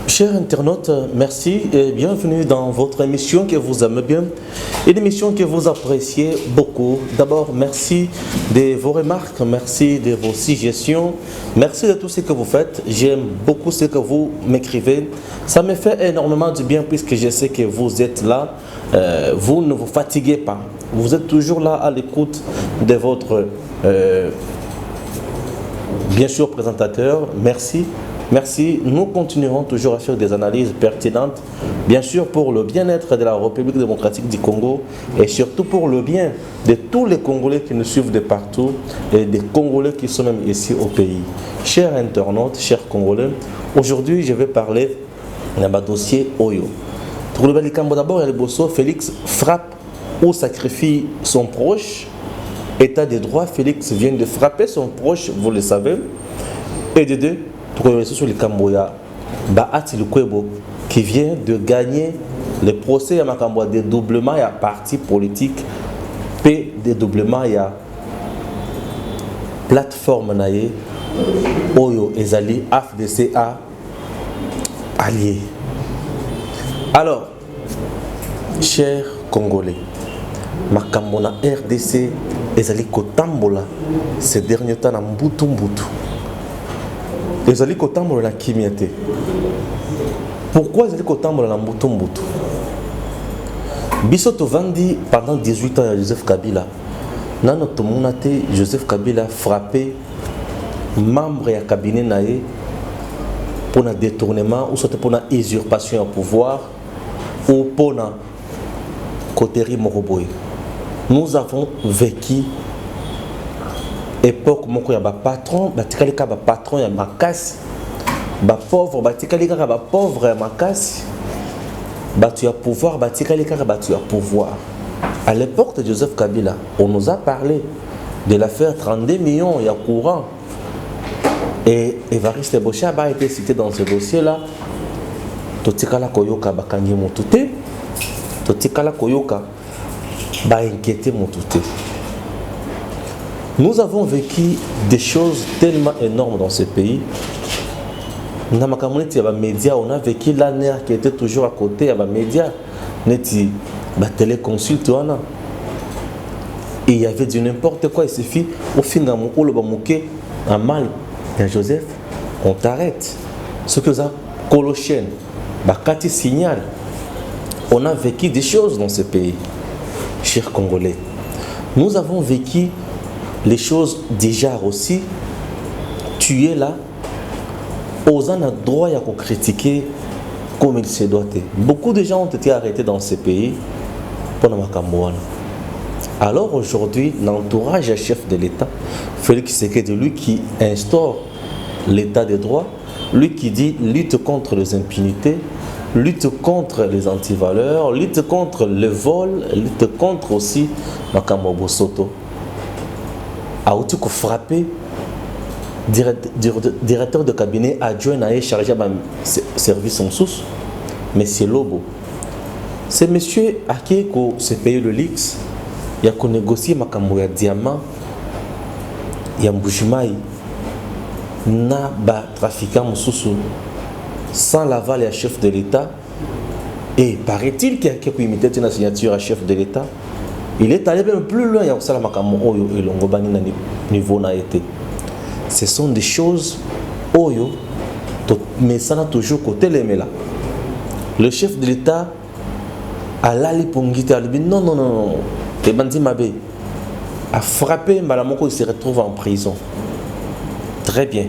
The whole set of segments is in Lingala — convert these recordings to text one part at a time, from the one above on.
Chers internautes, merci et bienvenue dans votre émission que vous aimez bien, une émission que vous appréciez beaucoup. D'abord, merci de vos remarques, merci de vos suggestions, merci de tout ce que vous faites. J'aime beaucoup ce que vous m'écrivez. Ça me fait énormément du bien puisque je sais que vous êtes là. Vous ne vous fatiguez pas. Vous êtes toujours là à l'écoute de votre, bien sûr, présentateur. Merci. Merci. Nous continuerons toujours à faire des analyses pertinentes, bien sûr pour le bien-être de la République démocratique du Congo et surtout pour le bien de tous les Congolais qui nous suivent de partout et des Congolais qui sont même ici au pays. Chers internautes, chers Congolais, aujourd'hui je vais parler d'un dossier Oyo. Pour le Balicambo d'abord, le Bosso, Félix frappe ou sacrifie son proche. État de droit, Félix vient de frapper son proche, vous le savez. Et de deux, sur le Camboya, Baati Lukwebo qui vient de gagner le procès à Makamboa dédoublement et à parti politique, P dédoublement et à plateforme naïe, Oyo Ezali AFDCA allié. Alors, chers Congolais, Makambona RDC Ezali Kotambola ces derniers temps na Mbutu. Ezali kotambola na kimiate. Pourquoi ezali kotambola na mbutu? Biso tovandi pendant 18 ans à Joseph Kabila. Nano tomonate Joseph Kabila frappé membre ya cabinet naé pour un détournement ou soit pour une usurpation au pouvoir ou pour un Koteri Moroboy. Nous avons vécu époque moko ya ba patron batikali ka ba patron ya makasi ba pauvre batikali ka ba pauvre ya makasi batu ya pouvoir batikali ka batu ya pouvoir. À l'époque de Joseph Kabila, on nous a parlé de l'affaire 32 millions ya courant et Évariste Bocha a été cité dans ce dossier là. Totikala koyoka bakangi motute, totikala koyoka ba inquiéter motute. Nous avons vécu des choses tellement énormes dans ce pays. On a vécu l'année qui était toujours à côté, il y a des médias, des téléconsultes. Et il y avait du n'importe quoi. Il suffit, au final, un mal, Joseph, on t'arrête. Ce que ça, Colochène, Bakati signale. On a vécu des choses dans ce pays, chers Congolais. Nous avons vécu les choses déjà aussi, tu es là, osant a droit à critiquer comme il se doit. Beaucoup de gens ont été arrêtés dans ce pays pour la Makamboana. Alors aujourd'hui, l'entourage chef de l'État, Félix Tshisekedi, lui qui instaure l'État de droit, lui qui dit lutte contre les impunités, lutte contre les antivaleurs, lutte contre le vol, lutte contre aussi Makambo Bosoto. A aussi frappé directeur de cabinet adjoint à chargé de service en sous, M. Lobo. C'est M. Akeko, s'est payé le Lix, il a négocié Makambo ya diamant, il a Mbujimai, na ba trafiquant Moussoussou, sans l'aval et chef de l'État. Et paraît-il qu'il y a quelqu'un qui imitait une signature à chef de l'État. Il est allé même plus loin, il y a ça Oyo et Longobani na niveau na été. Ce sont des choses Oyo, mais ça n'a toujours côté les là. Le chef de l'État a l'ali pongité a dit non, et Bandi Mabé a frappé Malamoko, il se retrouve en prison. Très bien.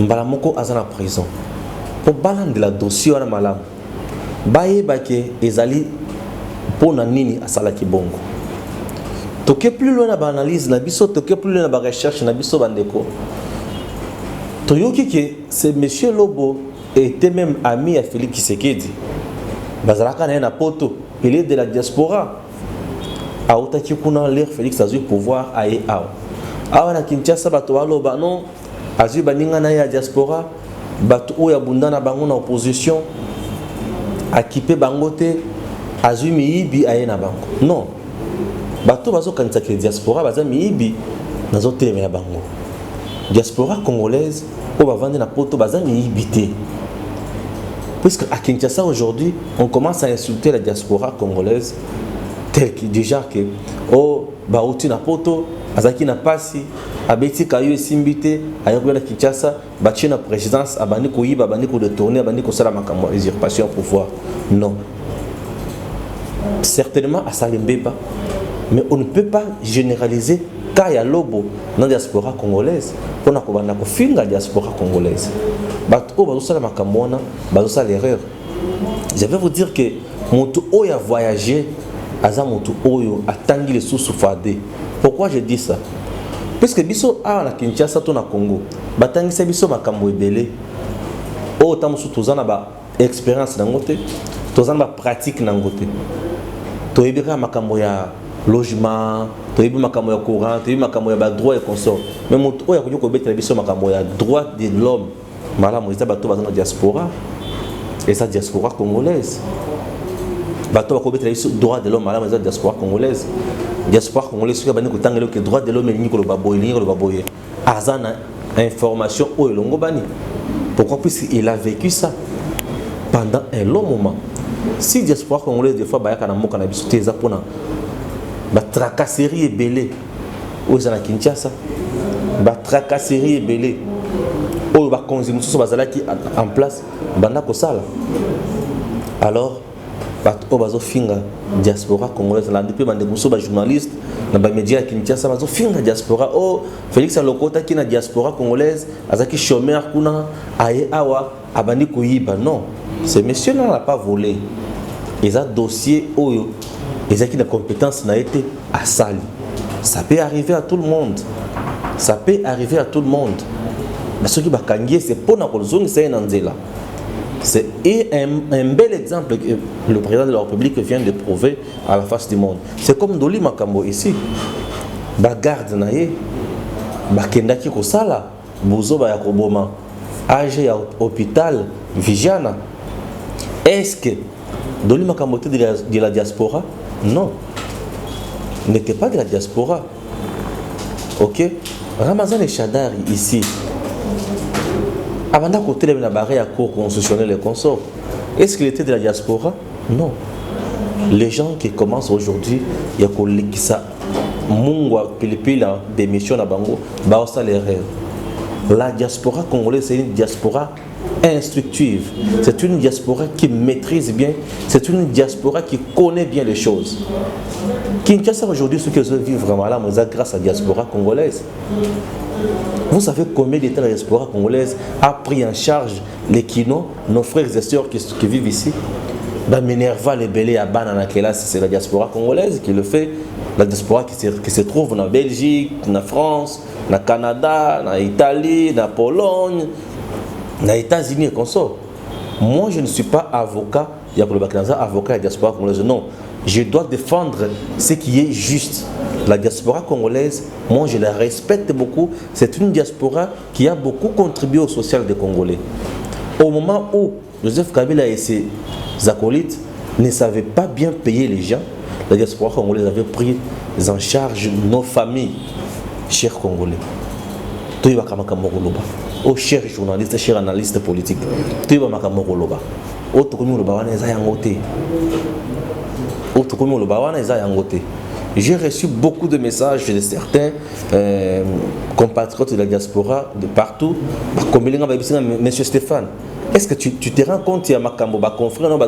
Malamoko a en prison. Pour balan de la dossier à Malam, Baye Bake ezali pour nini à Salaki Bongo. Toke plus loin dans l'analyse, toke plus loin dans la recherche, bandeko. Toyoki que c'est M. Lobo était même ami à Félix Tshisekedi. Bazalaka na poto, il est de la diaspora. A Otaki kuna l'air Félix a eu pouvoir à Awa na Kinshasa bato aloba non, azui baninga na ya diaspora bato oyo abunda na bango na opposition akipe bango te azui miyibi aye na bango non bato bazokanisa ke diaspora baza miyibi nazotelemela bango diaspora congolaise oyo bavandi na poto baza miyibi te. Puisque à Kinshasa aujourd'hui, on commence à insulter la diaspora congolaise, tel que déjà que oh baouti na poto, azaki na pasi, abeti kayo esimbité, ayokuya na Kinshasa, bati na présidence, abani ko yiba, abani ko détourner, abani ko sala makambo usurpation au pouvoir. Non. Certainement à Salimbeba, mais on ne peut pas généraliser Kaya Lobo dans la diaspora congolaise. On a ko finga diaspora congolaise. L'erreur. Je vais vous dire que mon oyo a voyagé, aza moto oyo a tangi les sous-soufadé. Pourquoi je dis ça? Parce que biso a na Kinshasa to na Congo, batangi se biso makambo ebele. O tamusu tozana ba expérience na ngote, tozana ba pratique na ngote. To ebira makambo ya logement, to ebi makambo ya courant, to ebi makambo ya ba droit et consort. Mais moto oyo akujyo ko betela biso makambo ya droit de l'homme. Malamu eza bato baza na diaspora et sa diaspora congolaise bato bakobetela biso droit de l'homme malamu eza diaspora congolaise soki bani kotangela ke droit de l'homme elingi koloba boye aza na information oyo elongo bani. Pourquoi? Puisqu'il a vécu ça pendant un long moment. Si diaspora congolaise des fois bayaka na mboka na biso te eza mpona batracasserie ebele oyo eza na Kinshasa, batracasserie ebele oyo bakonzi mosusu bazalaki en place banda kosala. Alors bato oyo bazofinga diaspora congolaise la depuis bande mosusu bajournaliste na bamédia ya Kinshasa bazofinga diaspora. Oh Félix alokotaki na diaspora congolaise azaki chômeur kuna aye awa abandi koyiba. Non, ce monsieur n'a pas volé. Ils ont dossier oyo ezaki na compétence na été à sali. Ça peut arriver à tout le monde. Ça peut arriver à tout le monde. Mais ce qui va changer, c'est pour c'est un bel exemple que le président de la République vient de prouver à la face du monde. C'est comme Doli Makambo ici. Bagarde naye, bakendaki kosala, bozo ba yakoboma, âge ya hôpital, Vigiana. Est-ce que Doli Makambo était de la diaspora? Non. Il n'était pas de la diaspora. Ok? Ramazan et Chadari ici. Avant côté de la barrière à cour constitutionnelle et consort, est-ce qu'il était de la diaspora? Non. Les gens qui commencent aujourd'hui, il y a qui ça, mungwa pilipila des missions à Bango, baosa les rêves. La diaspora congolaise, c'est une diaspora instructive. C'est une diaspora qui maîtrise bien. C'est une diaspora qui connaît bien les choses. Kinshasa aujourd'hui, ce que je vis vraiment là, grâce à la diaspora congolaise. Vous savez combien d'États la diaspora congolaise a pris en charge les kinos, nos frères et sœurs qui vivent ici? Minerva, les Bélé, à Bananakela, c'est la diaspora congolaise qui le fait. La diaspora qui se trouve en Belgique, en France, en Canada, en Italie, en Pologne, en États-Unis et consort. Moi, je ne suis pas avocat, avocat de la diaspora congolaise. Non, je dois défendre ce qui est juste. La diaspora congolaise, moi je la respecte beaucoup. C'est une diaspora qui a beaucoup contribué au social des Congolais. Au moment où Joseph Kabila et ses acolytes ne savaient pas bien payer les gens, la diaspora congolaise avait pris en charge nos familles, chers Congolais. Oh, chers journalistes, chers analystes politiques, j'ai reçu beaucoup de messages de certains compatriotes de la diaspora de partout. Monsieur Stéphane, est-ce que tu te rends compte qu'il y a Makambo, confrère, non,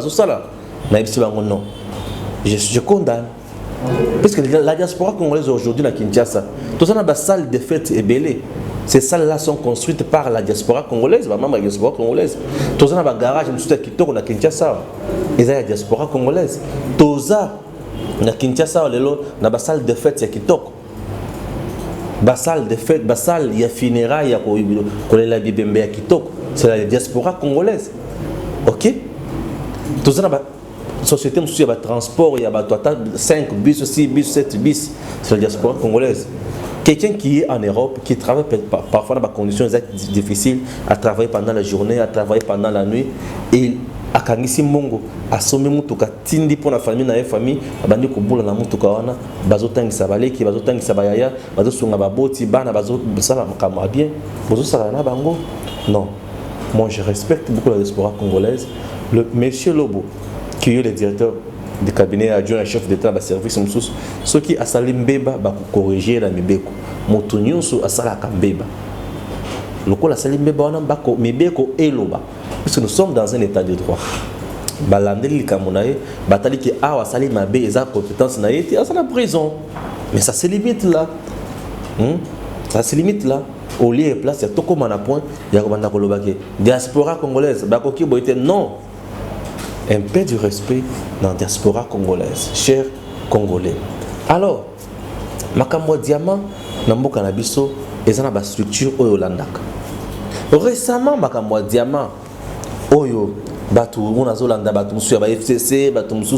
non. Je condamne. Parce que la diaspora congolaise aujourd'hui à Kinshasa, tout ça dans la salle de fête est belée. Ces salles-là sont construites par la diaspora congolaise, la diaspora congolaise. Tout ça dans le garage, je à Kinshasa. Et ça, la diaspora congolaise. Tout ça, na Kinshasa lelo na basal de fête ya kitoko basal de fête basal ya funérailles ya ko la bibembe ya kitoko, c'est la diaspora congolaise. OK, tout ça na société mususu ya transport ya ba 5 bus 6 bus 7 bus, c'est la diaspora congolaise. Quelqu'un qui est en Europe, qui travaille parfois dans des conditions difficiles, à travailler pendant la journée, à travailler pendant la nuit, et à Kangisi Mongo, à sommer Moutoka, Tindi pour la famille, na famille, à Bandi Koboula na Moutoka, Bazotang Sabaleki, Bazotang Sabayaya, Bazosunga Baboti, Bana, Bazosala Makama bien, Bazosala Bango. Non. Moi, je respecte beaucoup la diaspora congolaise. Le monsieur Lobo, qui est le directeur du cabinet adjoint chef d'État de service, ceux qui a salé Mbeba, va corriger la Mibeko. Motonio a salé Kambeba. Le coup, la salé Mbeba, on a Bako, Mibeko et Loba. Parce que nous sommes dans un état de droit. Balandeli Kamunaye, Batali qui a salé Mabé, et sa compétence n'a été à la prison. Mais ça se limite là. Ça se limite là. Au lieu de place, il y a tout comme un point, il y a comme un diaspora congolaise. Non. Un peu du respect dans la diaspora congolaise, chers Congolais. Alors, Makamwa Diamant, Nambo Kanabiso, et ça a structure au Yolandaka. Récemment, Makamwa Diamant, Oyo, Batu, Monazolanda, Batumsu, FCC, Batumsu,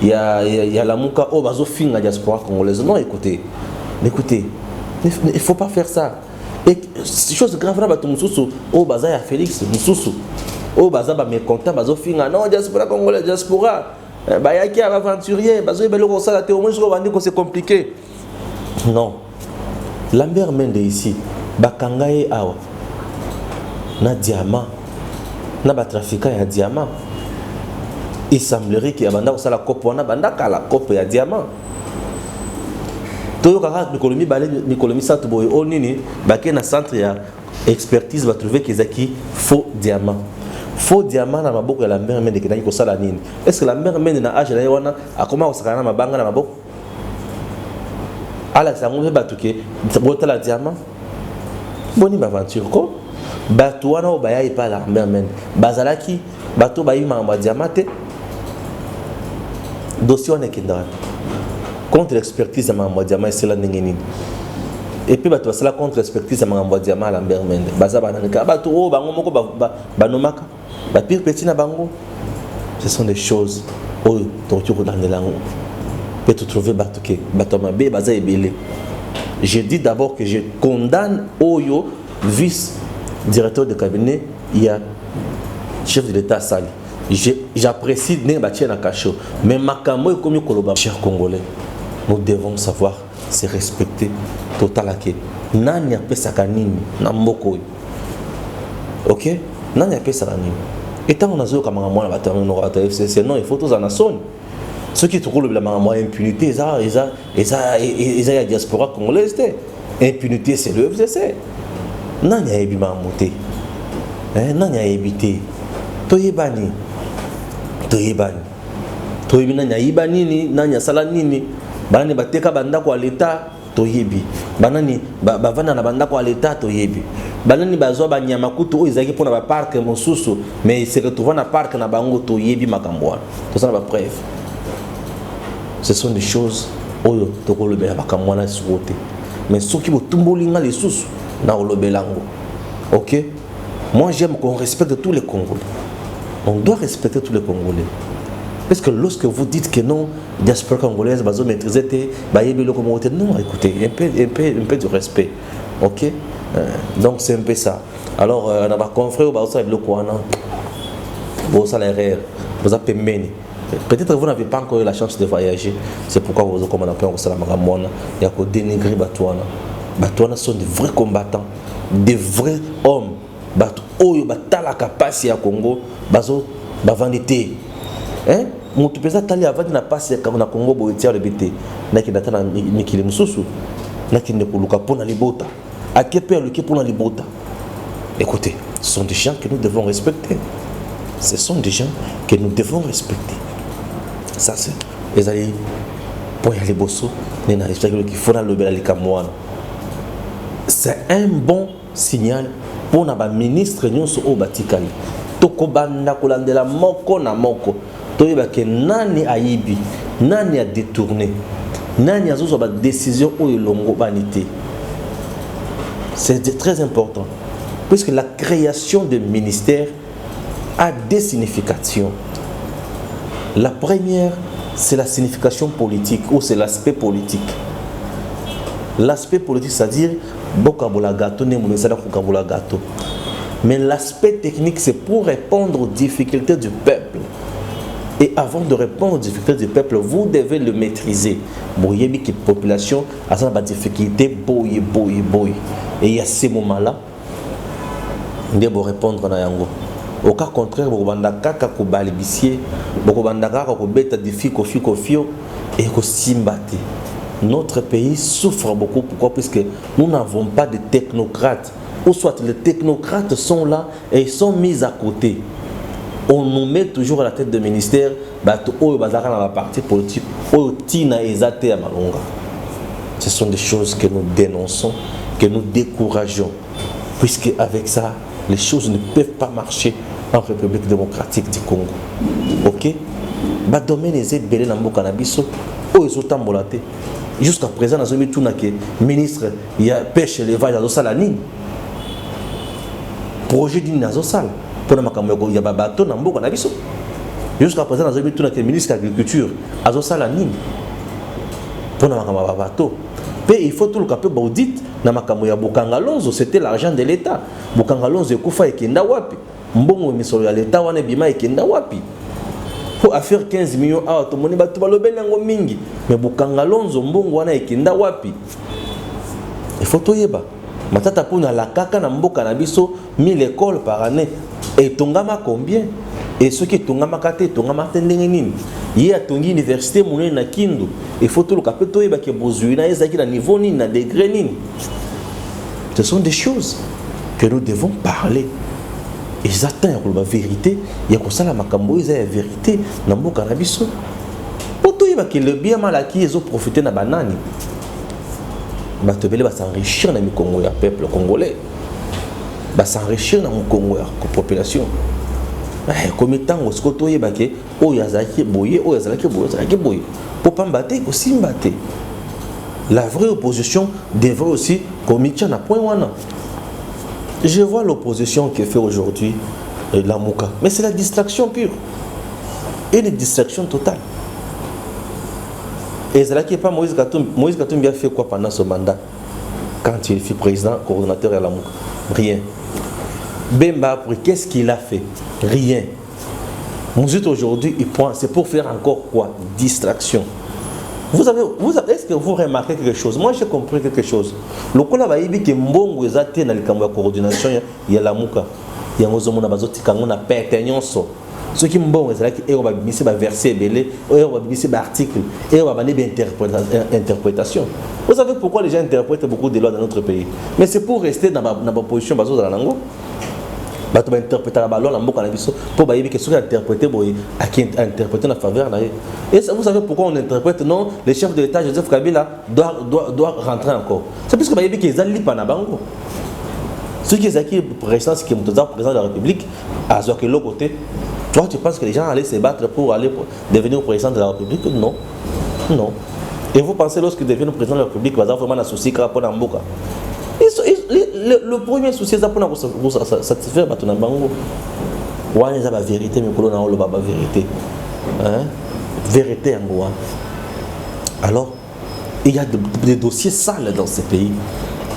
il y a la Mouka, oh, Bazo fin la diaspora congolaise. Non, écoutez, il ne faut pas faire ça. Et ces choses graves là, Batumsu, oh, Baza Félix, Moussou. Oh, baza ba mécontent, bazo finga non diaspora congolais diaspora. Ba yaki aventurier, bazo belo ko sala te au moins je revendique que c'est compliqué. Non. Lambert Mende ici, ba kangaye awa. Na diamant. Na ba trafiquant ya diamant. Il semblerait qu'il y a banda ko sala kopo na banda kala kopo ya diamant. Toyo kaka mikolomi balé mikolomi satu boy o nini ba ke na centre ya expertise va trouver qu'ils acquis faux diamant. Faux diamant na maboko ya Lambert Mende qui ko sala nini. Est-ce que Lambert Mende na âge na wana akoma ko sakana mabanga na maboko? Ala sa ngombe batuke bota la diamant. Boni ba aventure ko batu wana o baya ipa Lambert Mende. Bazalaki batu bayi ma diamant te. Dossier on est kindra. Contre l'expertise ya ma diamant c'est la ningeni. Et puis batu basala contre l'expertise ya ma diamant Lambert Mende. Baza banaka batu o bango moko banomaka. La pire petit na bango, ce sont des choses où tu dans les langues. Peut te trouver batuke, batomabé, baza ebele. Je dis d'abord que je condamne Oyo, vice-directeur de cabinet, il y a chef de l'État Sali. J'apprécie Nébatia Nakacho, mais Makamo est comme Koloba. Chers Congolais, nous devons savoir se respecter totalake. Nani ape sakanini, namboko. Ok? Nani ape sakanini. Et tant qu'on a comme un mois FCC, non, il faut tous en assumer. Ceux qui trouvent la impunité, ils ont la diaspora congolaise. Impunité, c'est le FCC. Non, il y a ébi mamoté. Non, il y a évité. Toyebani. Toyebani. Toyebani, il y a nini, non, il y a salanini. Banani bateka banda kwa l'État, toyebi. Banani bavana na banda kwa l'État, toyebi. Banani bazwa banyama kutu o izaki pona ba parc mosusu mais il se retrouve na parc na bango to yebi makambwana to ça na ba preuve. Ce sont des choses oyo to ko lobela makambwana suote mais ceux qui botumbolinga les sous na lobelango. OK? Moi j'aime qu'on respecte tous les Congolais. On doit respecter tous les Congolais. Parce que lorsque vous dites que non, diaspora congolaise bazo maîtriser te ba yebi le communauté non, écoutez, un peu de respect. OK? Donc c'est un peu ça. Alors, on a confrère au Baosa et le Kouana. Vous avez peut-être que vous n'avez pas encore eu la chance de voyager. C'est pourquoi vous avez commandé au Salamangamona. Il y a que dénigrer Batouana. Batouana sont de vrais combattants, des vrais hommes. Batouana, Batala Kapasi à Congo, Bazo, Bavanité. Hein? Mon tout pesant tali avant de passer à Congo, Boetia le BT. N'a-t-il pas Nikili Moussou? N'a-t-il pas pour la libota? À quel père le pour la libota? Écoutez, ce sont des gens que nous devons respecter. Ce sont des gens que nous devons respecter. Ça c'est les alliés pour y aller bosso, c'est un bon signal pour notre ministre nyonso au Batikali. Tokobanda kolandela moko na moko. Toyeba ke nani aibi, nani a détourné, nani a zozo ba décision ou longo banité. C'est très important, puisque la création de ministères a des significations. La première, c'est la signification politique, ou c'est l'aspect politique. L'aspect politique, c'est-à-dire bokabola gâteau, ne monesala kokabola gâteau. Mais l'aspect technique, c'est pour répondre aux difficultés du peuple. Et avant de répondre aux difficultés du peuple, vous devez le maîtriser. Boyebi qui population a des difficultés, boye. Et à ces moments-là, vous devez répondre à yango. Au cas contraire, vous devez kaka ko balibisier, vous devez kaka ko beta défi ko fio et ko simbati. Notre pays souffre beaucoup. Pourquoi? Puisque nous n'avons pas de technocrates. Ou soit les technocrates sont là et ils sont mis à côté. On nous met toujours à la tête de ministère, parti politique, ce sont des choses que nous dénonçons, que nous décourageons, puisque avec ça, les choses ne peuvent pas marcher en République démocratique du Congo. Ok? Jusqu'à présent, nous avons dit que ministre, il y a pêche élevage à la ligne. Projet d'une nazosale. Pour il y a bateau dans beaucoup d'habits. Jusqu'à présent, nous avons dit que le ministre de l'Agriculture a fait la ligne. Pour le bateau. Il faut tout le cap baudit. Bokangalonzo, c'était l'argent de l'État. Bokangalonzo, Koufa et Kenda Wapi. Mbongo misolo ya l'État wana bima et Kenda Wapi. Pour faire 15 millions à tout le monde, tu vas le benango mingi. Mais Bokangalonzo, Mbongo wana et Kenda Wapi. Il faut tout yeba. Matata pour la kaka na mboka na biso 1000 écoles par année. Et tongama combien? Et ceux qui tongama kate tongama tendenge nini? Il y a tongi université mouné na kindu. Il faut tout le capeto et baki bozui na ezaki na niveau nini na degré nini. Ce sont des choses que nous devons parler. Ils attendent la vérité. Il y a comme ça la makambo ils la vérité na mboka na biso. Poto y baki le bien mal acquis ils ont profité na banani. Batebele va s'enrichir dans le Congo, le peuple congolais. Va s'enrichir dans le Congo, la population. Comme étant au scoto yebake, o yazaki boye, o yazaki boye. Pour pas mbatter, aussi mbatter. La vraie opposition devrait aussi commettre un point wana. Je vois l'opposition qui fait aujourd'hui la Mouka, mais c'est la distraction pure. Et une distraction totale. Et c'est là qu'il n'y a pas Moïse Katumbi a fait quoi pendant ce mandat? Quand il fut président, coordonnateur à la Mouka? Rien. Bemba, qu'est-ce qu'il a fait? Rien. Mouzut aujourd'hui, c'est pour faire encore quoi? Distraction. Est-ce que vous remarquez quelque chose? Moi j'ai compris quelque chose. Le coup là, il dit que Mbongo est atteint dans le coordination, il y a la Mouka. Il y a un bazoti kango na pertenance. Ce qui mbongo c'est là que on va misser verset belé, on va misser article, et on va mener interprétation. Vous savez pourquoi les gens interprètent beaucoup de lois dans notre pays? Mais c'est pour rester dans ma position bazo dans la langue. Bah tu vas interpréter la loi en pour bailler que ce qui interprété à qui interpréter en faveur. Et vous savez pourquoi on interprète? Non, le chef de l'État Joseph Kabila doit rentrer encore. C'est parce que bailler que les alliés panabango. Ceux qui sont président, qui est président de la République, à ce que l'autre côté. Toi, tu penses que les gens allaient se battre pour aller devenir président de la République? Non. Non. Et vous pensez lorsqu'ils deviennent président de la République, ils vont vraiment un souci pour Namboka. Le premier souci, c'est pour satisfaire Batonambango. Ouais, il y a la vérité, mais il y a la vérité. Vérité en moi. Alors, il y a des dossiers sales dans ce pays.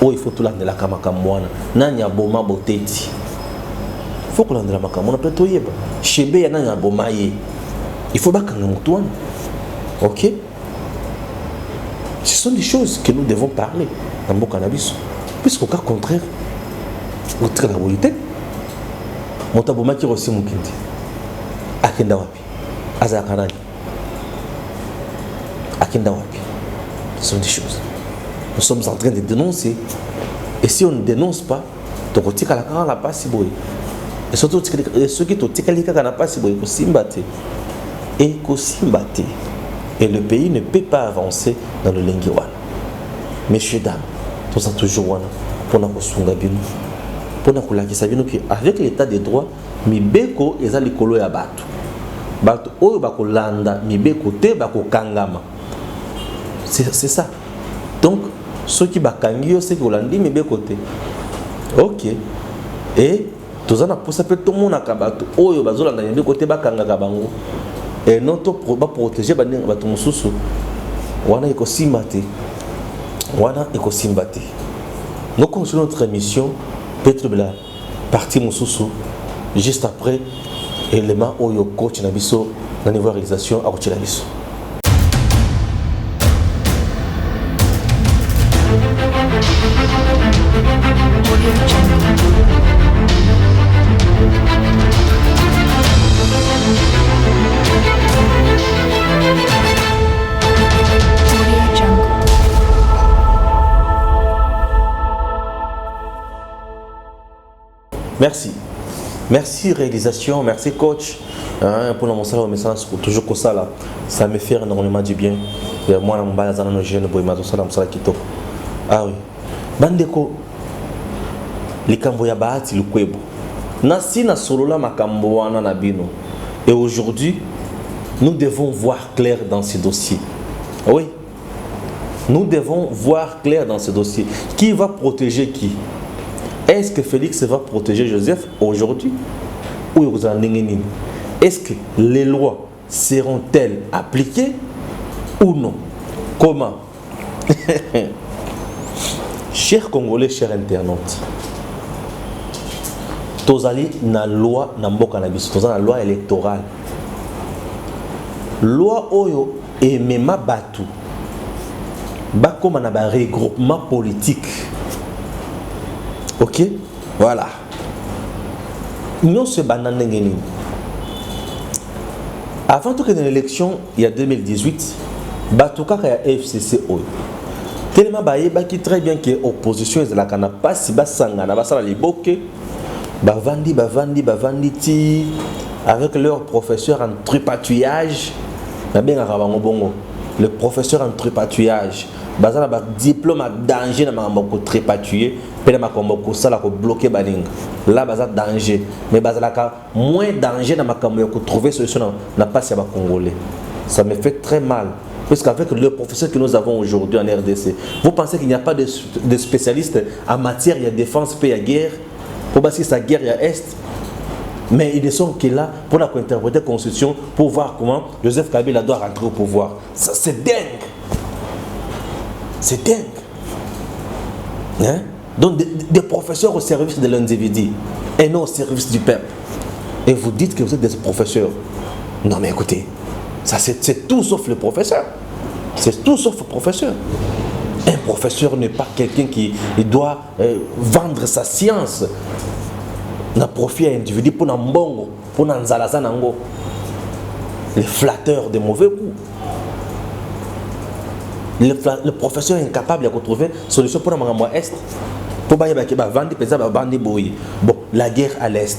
Oh, il faut tout l'amener la Kamakamouana. Nanya Boma Boteti. Il faut que l'on ait la Makamouana. Chebe Nanya Bomaye. Il faut pas qu'on ait. Ok? Ce sont des choses que nous devons parler dans le cannabis. Puisqu'au cas contraire, au très la vérité, mon taboma qui reçoit mon kindi. Akenda wapi. Azakanani. Akenda wapi. Ce sont des choses. Nous sommes en train de dénoncer. Et si on ne dénonce pas, tu vas dire que la passe si boy. Et surtout, ceux qui te disent que la passe si boy, et le pays ne peut pas avancer dans le Lengiwan. Messieurs, dames, tout ça toujours pour nous sunga bino, pour nous lakisa bino que avec l'état de droit, mibeko eza likolo ya batu. Batu oyo bakolanda mibeko te bakokangama. C'est ça. Donc ceux qui bakangi yo c'est que olandi mibeko te. OK. Et tous en a pour ça peut tout monde akabatu oyo bazolanda mibeko te bakangaka bango. Et non to ba protéger batu mususu. Wana iko simate. wana ekosimbate. Nous continuons notre émission peut-être la partie mususu juste après élément oyo coach na biso na niveau réalisation a coach na biso. Merci. Merci réalisation, merci coach. Pour mon salaire, message toujours comme ça là, ça me fait énormément du bien. Moi, je suis dans jeune boy, je suis dans ah oui. Bandeko, les Camboya bahati le kwebo. Nasi na solola makambo wana na bino. Et aujourd'hui, nous devons voir clair dans ce dossier. Oui. Nous devons voir clair dans ce dossier. Qui va protéger qui? Est-ce que Félix va protéger Joseph aujourd'hui ou est-ce que les lois seront-elles appliquées ou non? Comment? Chers Congolais, chers internautes, tozali na loi na mboka na biso, tozali na loi électorale. Loi oyo emema batu bakoma na ba regroupement politique. Ok, voilà. Nous se banane. Avant tout que dans l'élection, il y a 2018, Batouka y a FCC. Tellement qui très bien que l'opposition est là, qu'on n'a pas si basanga, n'a pas ça les boké, bavandi ti, avec leur professeur en tripatouillage, le professeur en tripatouillage. Bazala ba diplôme à danger na mamoko trépatuer pele makomoko sala ko bloquer baling là bazala danger mais bazala ka moins danger na makambo ko trouver solution na passe ba congolais. Ça me fait très mal parce qu'avec le professeur que nous avons aujourd'hui en RDC, vous pensez qu'il n'y a pas de spécialistes en matière de défense paix et guerre pour bâtir sa guerre à est, mais ils ne sont que là pour interpréter la constitution pour voir comment Joseph Kabila doit rentrer au pouvoir. Ça c'est dingue. C'est dingue. Hein? Donc des professeurs au service de l'individu et non au service du peuple. Et vous dites que vous êtes des professeurs. Non mais écoutez, ça c'est tout sauf le professeur. C'est tout sauf le professeur. Un professeur n'est pas quelqu'un qui doit vendre sa science. Na profit à individu pour n'ambongo, pour n'anzalazanango. Les flatteurs de mauvais goût. Le professeur est incapable de trouver solution pour l'Est. Pour bon, la guerre à l'Est,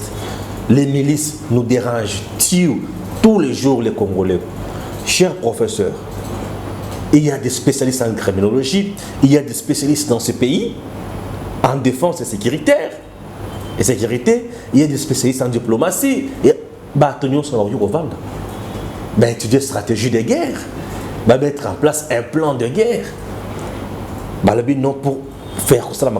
les milices nous dérangent, tuent tous les jours les Congolais. Chers professeurs, il y a des spécialistes en criminologie, il y a des spécialistes dans ce pays en défense et sécuritaire. Et sécurité, il y a des spécialistes en diplomatie. Et étudier stratégie de guerre. Va mettre en place un plan de guerre. Non pour faire ça,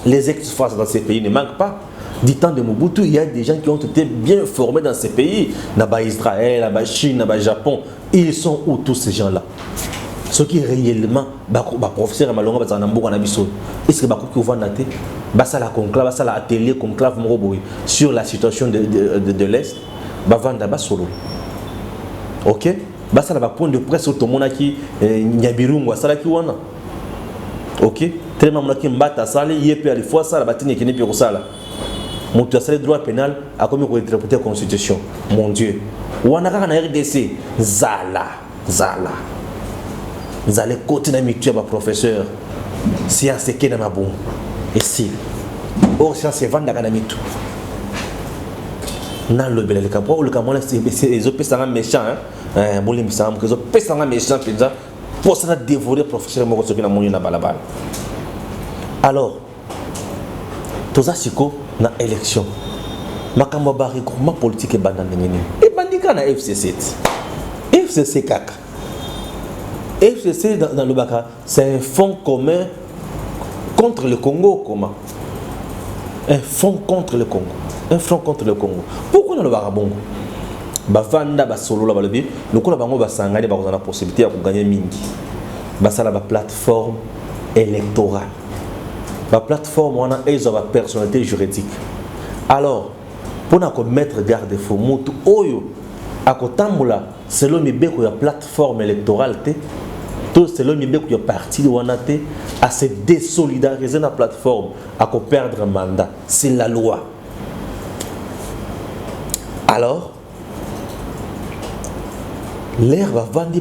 les ex-forces dans ces pays ne manquent pas. Du temps de Mobutu, il y a des gens qui ont été bien formés dans ces pays. Naba Israël, Naba Chine, Naba Japon. Ils sont où tous ces gens-là? Ce qui est réellement, professeur Malonga, est-ce que vous voyez la conclave, la atelier conclave sur la situation de l'Est, solo. Ok, ça va point de presse au monde qui Nyabirungu ça qui wana. Ok, tellement mon qui mbata sale yep à la fois ça la batine qui n'est plus ça là. Mon droit pénal a commis pour interpréter la constitution. Mon Dieu, wana ka na RDC zala côté na mitu ba professeur science ke na mabon et si or science vanda kana mitu. Dans le bel Cameroun, le Cameroun, les autres sont méchants. Les autres sont méchants pour ça dévorer le professeur Moko qui n'a pas de balabal. Alors, tout ça, c'est quoi dans l'élection? Makambo bari comment politique est banane et bandika na FCC. FCC kaka. FCC dans le Baka, c'est un fonds commun contre le Congo. Comment? Un fonds contre le Congo. Un front contre le Congo. Pourquoi dans le Barabongo? Bavanda basolo la balobi, le coup la bango basangani ba la possibilité de gagner mingi. ça la plateforme électorale. La plateforme, on a une personnalité juridique. Alors, pour nous mettre garde-fou, mutu oyo akotambula selon mibeko ya plateforme électorale tout selon mibeko ya parti wana te à se désolidariser na plateforme à perdre un mandat, c'est la loi. Alors l'air bavandi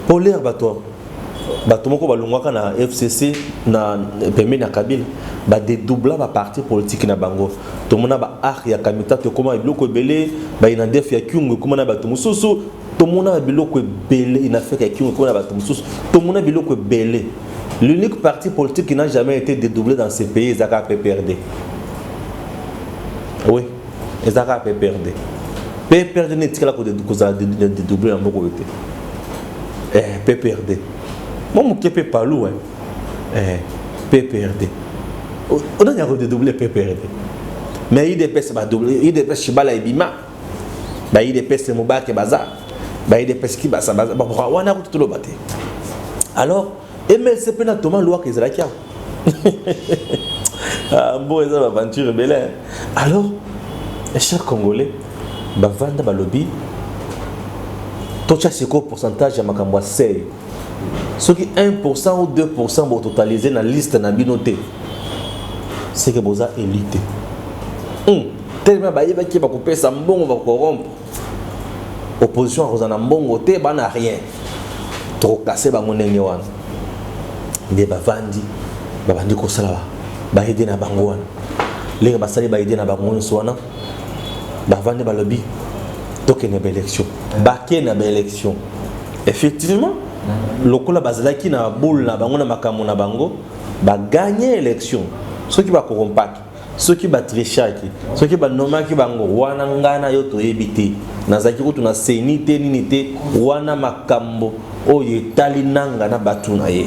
pour l'air bato moko balungwaka na FCC na pembe na Kabila ba dédoubler ba parti politique na bango to mona ba ar ya kamita to koma biloko ebele ba ina def ya kyungu koma na bato mususu to mona biloko ebele ina fait ya kyungu koma na bato mususu to mona biloko ebele. L'unique parti politique qui n'a jamais été dédoublé dans ce pays est Zaka PPRD. Oui, Zaka PPRD. PPRD n'est pas là pour dédoubler en beaucoup de PPRD. Moi, je ne sais pas où. PPRD. On a dédoublé PPRD. Mais il dépêche à doubler. Il dépêche Chibala et Bima. Il dépêche Moubak et Baza. Il dépêche qui Baza. On a tout le bâti. Alors, MLC peut not loi qu'ils ont la bon, ils ont l'aventure belle. Alors, les chers Congolais, Bavanda Balobi, tout ça c'est quoi pourcentage à Makamwa Sey? Ce qui 1% ou 2% vont totaliser dans la liste de binoté. C'est que vous avez élité. Tellement que vous couper ça, bon, va corrompre. Opposition à Rosanambon, côté, bah n'a rien. Trop cassé, bah mon ennemi. Des bavandi, bavandi kosala, bah aider na bangoan. Les basali bah aider na bangoan soana. Bavandi balobi, donc une belle élection. Baké na belle élection. Effectivement. Lokola bazalaki na boule na bango na makambo na bango ba gagner élection ceux qui va corrompre ceux qui va tricher ceux qui va nommer ki bango wana ngana yo to ebité nazaki kutu na senité ninité wana makambo oye tali nanga na batuna ye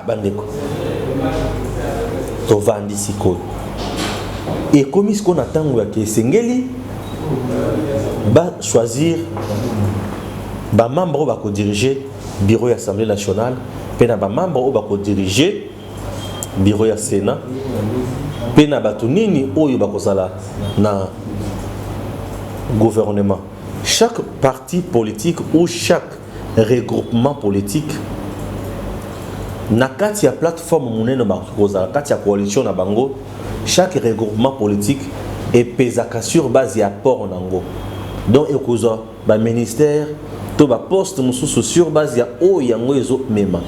bandeko to vandi siko et comme ce qu'on attend ya ke sengeli ba choisir ba membre ba ko diriger bureau de l'Assemblée nationale, puis na ba membre au bako diriger bureau ya Sénat, puis na batu nini oyo bako sala na gouvernement. Chaque parti politique ou chaque regroupement politique na kati ya plateforme munene bako sala kati ya coalition na bango, chaque regroupement politique est pesaka sur base ya port nango. Donc ekoza ba ministère to ba poste mususu sur base ya o yango ezo mema.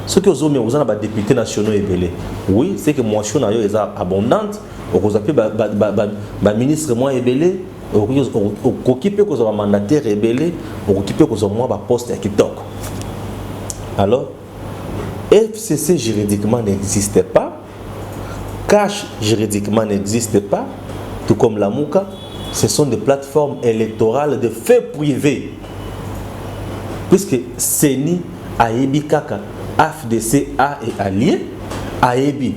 Ce que ozo mema ozana ba députés nationaux ebele. Oui, c'est que motion na yo est abondante, okoza pe ba ministre moi ebele, okokipe ko za mandataire ebele, okokipe ko za moi ba poste ya kitoko. Alors FCC juridiquement n'existe pas. Cash juridiquement n'existe pas, tout comme la Mouka. Ce sont des plateformes électorales de faits privés. Puisque CENI, AEBI Kaka, AFDC A est allié, AEBI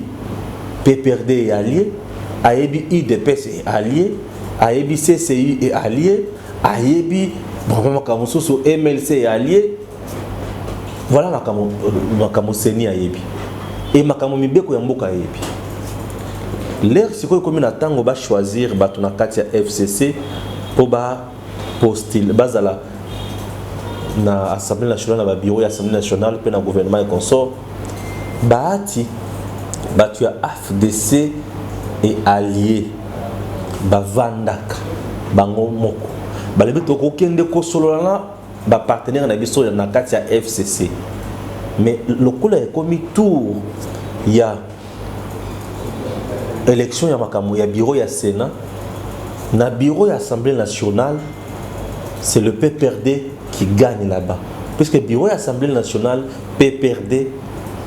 PPRD est allié, AEBI IDPS est allié, AEBI CCI est allié, AEBI MLC est allié. Voilà Makamo CENI AEBI. Et Makamo Mibeko Yamboka AEBI. L'air c'est quoi comme on va choisir batuna katia FCC pour ba postile bazala na Assemblée nationale na bureau ya Assemblée nationale pe na gouvernement et consort baati batu ya AFDC et allié bavandaka bango moko balebe to ko kende ko sololana ba partenaire na biso na katia FCC mais lokola est comme tour ya élection ya makambo ya bureau ya Sénat na bureau ya Assemblée nationale c'est le PPRD qui gagne là-bas puisque bureau ya Assemblée nationale PPRD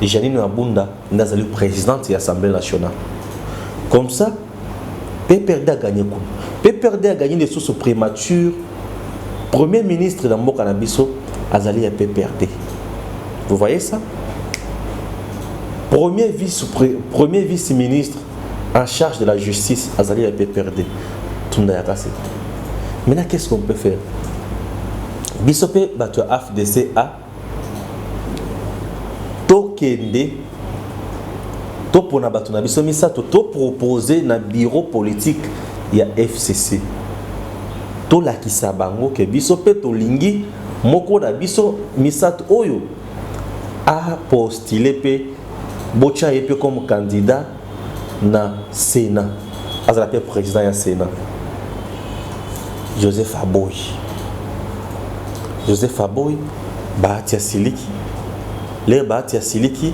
Janine Mabunda nazali présidente de l'Assemblée nationale comme ça PPRD a gagné quoi PPRD a gagné des sources prématures premier ministre dans Mboka na biso azali ya PPRD vous voyez ça premier vice-ministre en charge de la justice, Azali a été perdu. Maintenant, qu'est-ce qu'on peut faire? Bisopé, tu as AFDC A, tokende to pona bato na biso misato to proposer na bureau politique ya FCC to lakisa bango ke biso pe tolingi moko na biso misato oyo a postulé pe bocha ye pe comme candidat na Sénat azala pe président ya Sénat Joseph Aboy Bahati Siliki les Bahati Siliki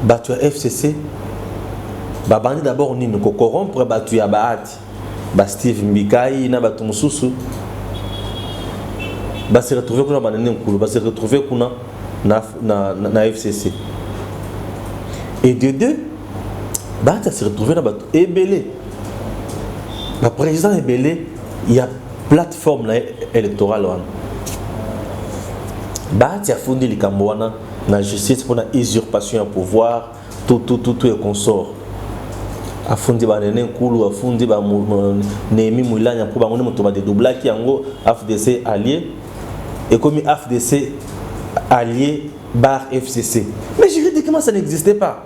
batu ya FCC babandi d'abord nini ko corrompre batu ya Bahati ba Steve Mbikai na batu mususu ba se retrouver kuna banene nkulu ba se retrouver kuna na FCC et de deux Bahati se retrouver na batu ebele ba président ebele il y a plateforme électorale wana Bahati a fondé les Cambouana na justice pour la usurpation à pouvoir tout et consort a fondé ba nene nkulu a fondé ba Némi Moulanya pour ba ngone moto ba de doublaki yango FDC allié et comme FDC allié bar FCC mais juridiquement ça n'existait pas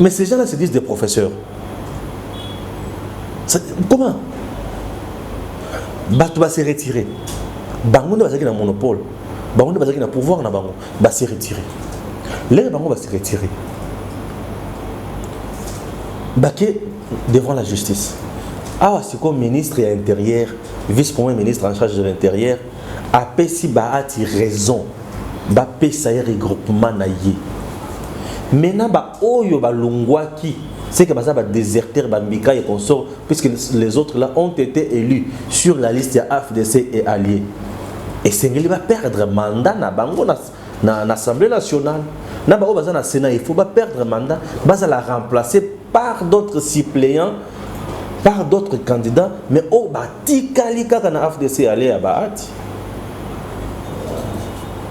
mais ces gens-là se disent des professeurs comment Bato va se retirer bango ne va pas monopole bango ne va pas pouvoir na bango va se retirer les bango va se retirer baké devant la justice ah c'est comme ministre et intérieur vice-premier ministre en charge de l'intérieur a pesi Bahati raison ba pesa regroupement na ye maintenant ba oyo ba longwaki c'est que ça va déserter Bambika et consorts puisque les autres là ont été élus sur la liste de AFDC et alliés. Et Sengeli va perdre mandat na bango na l'Assemblée nationale. Na ba obaza na Sénat, il faut pas perdre mandat, va la remplacer par d'autres suppléants, par d'autres candidats, mais au batikali kaka na AFDC allié à Bahati.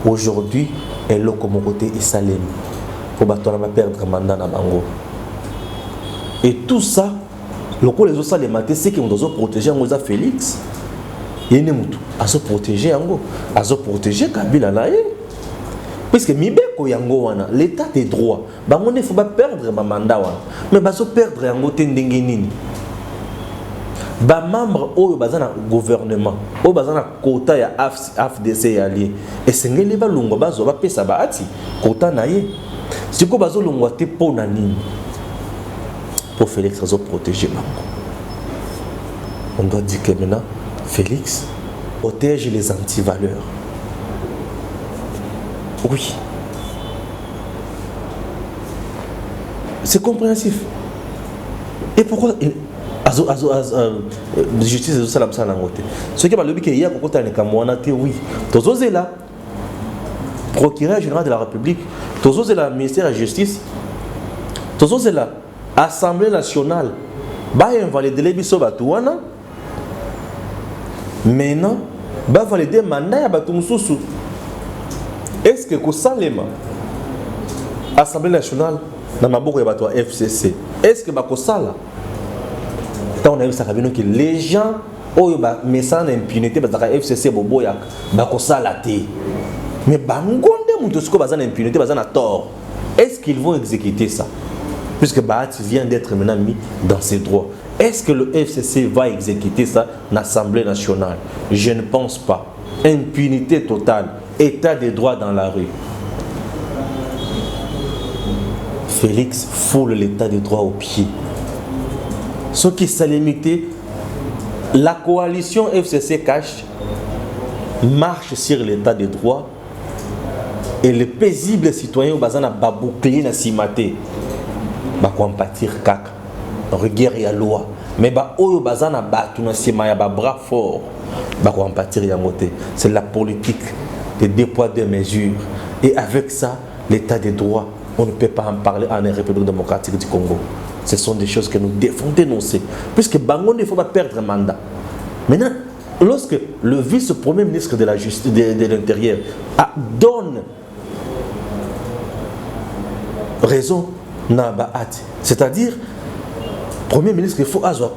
Aujourd'hui, elle est comme côté et Salem. Pour battre va perdre mandat na bango. Et tout ça, le coup les autres les matés, c'est qu'ils doivent protéger Ngoza Félix. Il y a mutu à se protéger Ango, à se protéger Kabila nae. Parce que Mibeko Yango wana, l'état des droits, bah on ne faut pas perdre ma mandat wana, mais bah se perdre Yango tendengenini. Bah membre au bazana gouvernement, au bazana quota ya AFDC allié. Et c'est ngeli ba lungo bazo ba pesa Bahati quota nae. Si ko bazo lungo te pona nini. Pour Félix Réseau protéger Bango. On doit dire que maintenant, Félix protège les antivaleurs. Oui. C'est compréhensif. Et pourquoi justice de salam salangote. Ce qui va le dire qu'il y a beaucoup de Kamouana, oui. Tous osez là, procureur général de la République, tous osez là, ministère de la Justice, tous osez là. Assemblée nationale va invalider les biso batouana maintenant va valider mandat ya batou mususu est-ce que ko salema Assemblée nationale na maboko ya batou FCC est-ce que ba ko sala tant on a vu ça que les gens oyo ba message d'impunité ba FCC boboya ba ko sala té mais bangonde muto siko bazana impunité bazana tort est-ce qu'ils vont exécuter ça? Puisque Bahati vient d'être maintenant mis dans ses droits. Est-ce que le FCC va exécuter ça dans l'Assemblée nationale? Je ne pense pas. Impunité totale, état des droits dans la rue. Félix foule l'état des droits au pied. Ce qui s'est limité, la coalition FCC cache marche sur l'état des droits et les paisibles citoyens au bazan a babouclé na simaté. Ba compatir kaka reguerre ya loi mais ba oyo bazana batu na sima ya ba bras fort ba compatir yangote c'est la politique des deux poids deux mesures et avec ça l'état des droits on ne peut pas en parler en République démocratique du Congo. Ce sont des choses que nous devons dénoncer puisque bango ne faut pas perdre mandat. Maintenant lorsque le vice-premier ministre de la justice de l'intérieur donne raison na Bahati, c'est-à-dire premier ministre il faut azo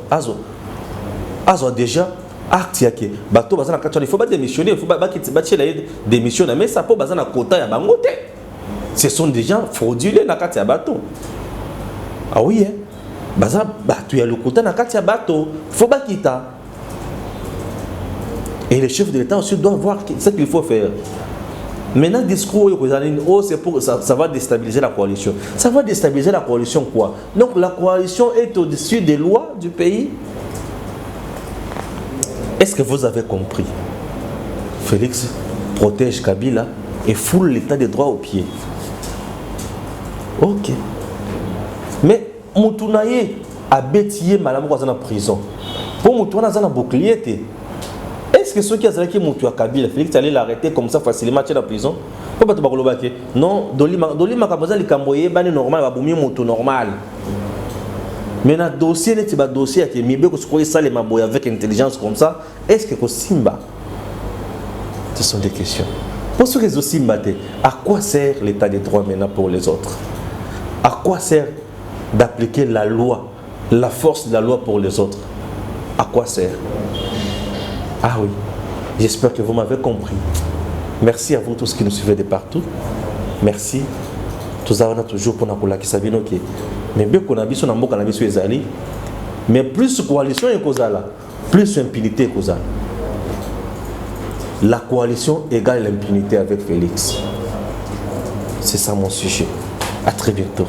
déjà acte yake bato bazana katcha il faut pas démissionner, il faut pas démissionner, mais ça peut bazana quota ya bangote. Ce sont des gens frauduleux na katcha bato. Ah oui hein. Baza bato ya le quota na katcha bato, faut pas quitter. Et les chefs de l'État aussi doivent voir ce qu'il faut faire. Maintenant, le discours, oh, c'est pour ça va déstabiliser la coalition. Ça va déstabiliser la coalition quoi? Donc la coalition est au-dessus des lois du pays. Est-ce que vous avez compris? Félix protège Kabila et foule l'état de droit au pied. Ok. Mais Moutounaye a bêtillé Madame dans la prison. Pour Moutounaye dans un bouclier. Est-ce que ceux qui ont dit que Kabila, Félix allait l'arrêter comme ça facilement dans la prison? Non, Doli Makaboza li Kamboye bani normal va boumir moto normal. Mais dans le dossier, il y a un dossier qui est mis avec intelligence comme ça. Est-ce que Simba? Ce sont des questions. Pour ceux qui ont Simba, à quoi sert l'état de droit maintenant pour les autres? À quoi sert d'appliquer la loi, la force de la loi pour les autres? À quoi sert? Ah oui, j'espère que vous m'avez compris. Merci à vous tous qui nous suivez de partout. Merci. Tous avons toujours pour nous qui savent que mais bien qu'on a vu son amour qu'on a vu sur les alliés, mais plus coalition est causale, plus impunité est causale. La coalition égale l'impunité avec Félix. C'est ça mon sujet. À très bientôt.